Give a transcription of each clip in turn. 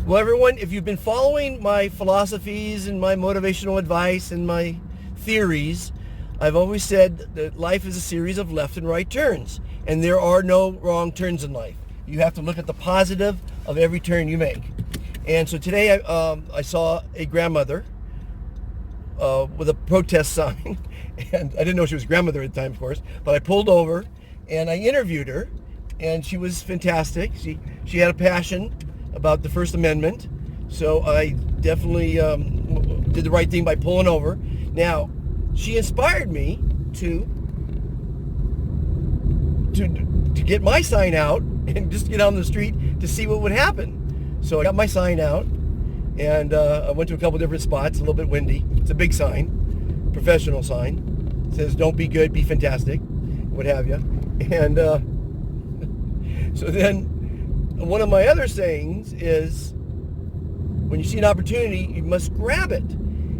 Well, everyone, if you've been following my philosophies and my motivational advice and my theories, I've always said that life is a series of left and right turns, and there are no wrong turns in life. You have to look at the positive of every turn you make. And so today I saw a grandmother with a protest sign, and I didn't know she was a grandmother at the time, of course, but I pulled over and I interviewed her, and she was fantastic. She had a passion about the First Amendment, so I definitely did the right thing by pulling over. Now, she inspired me to get my sign out and just get on the street to see what would happen. So I got my sign out, and I went to a couple different spots. A little bit windy. It's a big sign, professional sign. It says "Don't be good, be fantastic," what have you. And so then one of my other sayings is, when you see an opportunity, you must grab it.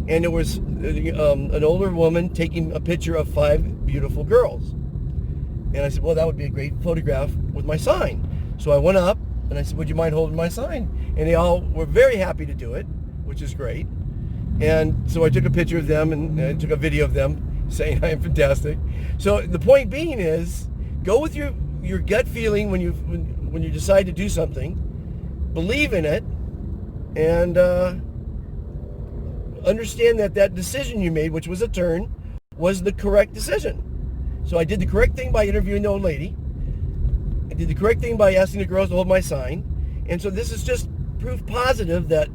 And it was an older woman taking a picture of 5 beautiful girls. And I said, well, that would be a great photograph with my sign. So I went up and I said, would you mind holding my sign? And they all were very happy to do it, which is great. And so I took a picture of them and I took a video of them saying I am fantastic. So the point being is, go with your gut feeling when you decide to do something, believe in it, and understand that decision you made, which was a turn, was the correct decision. So I did the correct thing by interviewing the old lady. I did the correct thing by asking the girls to hold my sign. And so this is just proof positive that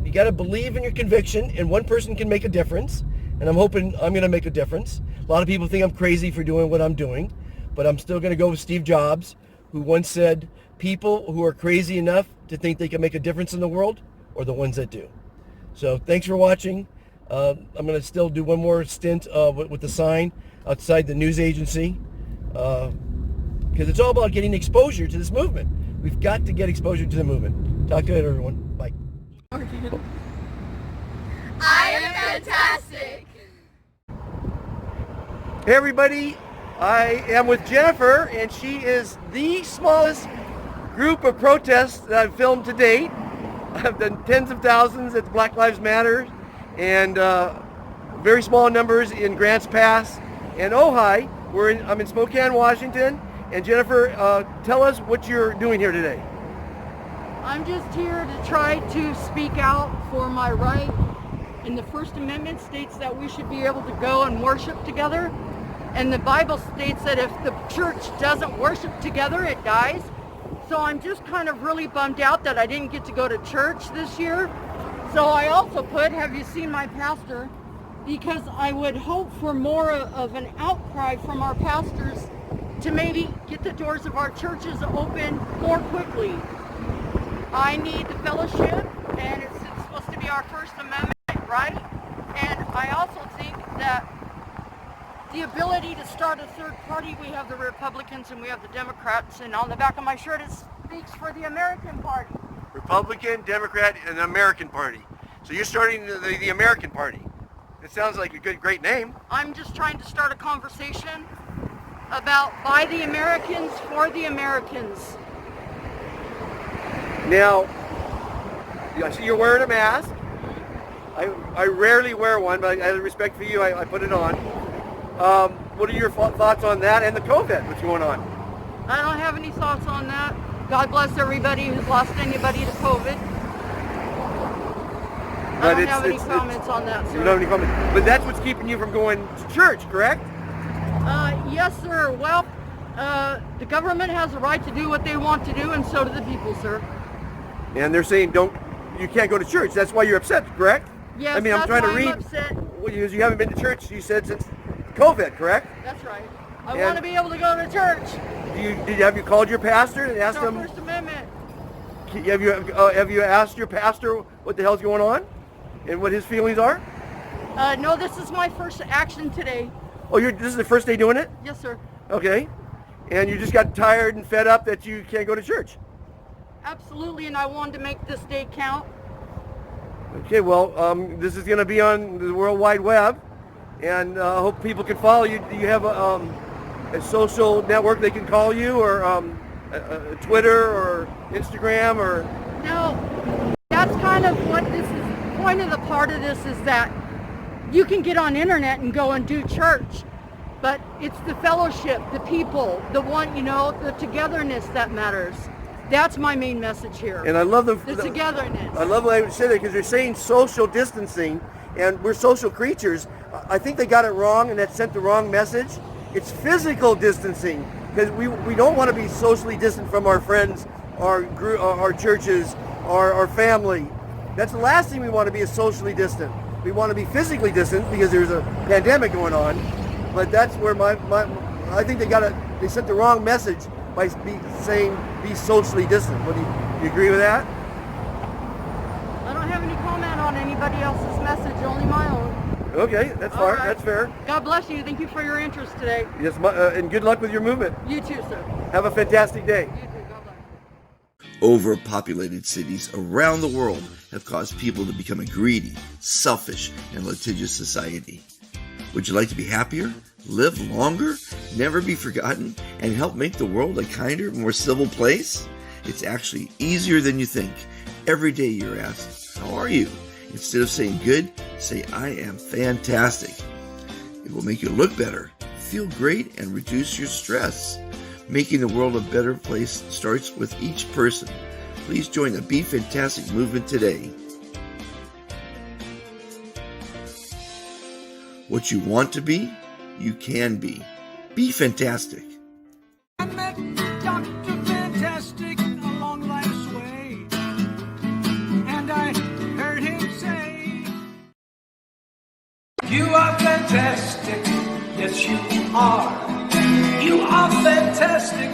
you got to believe in your conviction, and one person can make a difference. And I'm hoping I'm going to make a difference. A lot of people think I'm crazy for doing what I'm doing, but I'm still going to go with Steve Jobs, who once said, people who are crazy enough to think they can make a difference in the world are the ones that do. So thanks for watching. I'm going to still do one more stint with the sign outside the news agency, because it's all about getting exposure to this movement. We've got to get exposure to the movement. Talk to you later, everyone. Bye. I am fantastic. Hey everybody, I am with Jennifer, and she is the smallest group of protests that I've filmed to date. I've done tens of thousands at Black Lives Matter, and very small numbers in Grants Pass and Ojai. I'm in Spokane, Washington, and Jennifer, tell us what you're doing here today. I'm just here to try to speak out for my right. And the First Amendment states that we should be able to go and worship together. And the Bible states that if the church doesn't worship together, it dies. So I'm just kind of really bummed out that I didn't get to go to church this year. So I also put, have you seen my pastor? Because I would hope for more of an outcry from our pastors to maybe get the doors of our churches open more quickly. I need the fellowship, and it's supposed to be our First Amendment, right? And I also think that the ability to start a third party, we have the Republicans and we have the Democrats, and on the back of my shirt it speaks for the American Party. Republican, Democrat, and the American Party. So you're starting the American Party. It sounds like a great name. I'm just trying to start a conversation about by the Americans, for the Americans. Now, I see you're wearing a mask. I rarely wear one, but out of respect for you, I put it on. What are your thoughts on that and the COVID? What's going on? I don't have any thoughts on that. God bless everybody who's lost anybody to COVID. I don't have any comments on that, sir. You don't have any comments. But that's what's keeping you from going to church, correct? Yes, sir. Well, the government has a right to do what they want to do, and so do the people, sir. And they're saying you can't go to church. That's why you're upset, correct? Yes, I mean, I'm trying to read. I'm upset. Well, you haven't been to church, you said, since COVID, correct? That's right. I want to be able to go to church. Have you called your pastor and asked him? First Amendment. Have you asked your pastor what the hell's going on and what his feelings are? No, this is my first action today. Oh, this is the first day doing it? Yes, sir. Okay. And you just got tired and fed up that you can't go to church? Absolutely, and I wanted to make this day count. Okay, well, this is going to be on the World Wide Web, and I hope people can follow you. Do you have a social network they can call you, or Twitter or Instagram or Now, that's kind of what this is. Point of the part of this is that you can get on internet and go and do church, but it's the fellowship, the people, the one, the togetherness that matters. That's my main message here. And I love the togetherness. I love the way you say that, because they're saying social distancing, and we're social creatures. I think they got it wrong, and that sent the wrong message. It's physical distancing, because we don't want to be socially distant from our friends, our churches, our family. That's the last thing we want to be, is socially distant. We want to be physically distant because there's a pandemic going on. But that's where I think they sent the wrong message by saying be socially distant. Do you agree with that? I don't have any comment on anybody else's message, only my own. Okay, that's fine. Right. That's fair. God bless you. Thank you for your interest today. Yes, and good luck with your movement. You too, sir. Have a fantastic day. You too. God bless. Overpopulated cities around the world have caused people to become a greedy, selfish, and litigious society. Would you like to be happier, live longer, never be forgotten, and help make the world a kinder, more civil place? It's actually easier than you think. Every day you're asked, how are you? Instead of saying good, say I am fantastic. It will make you look better, feel great, and reduce your stress. Making the world a better place starts with each person. Please join the Be Fantastic movement today. What you want to be, you can be. Be fantastic. I met Dr. Fantastic along life's way, and I heard him say, you are fantastic, yes you are. You are fantastic.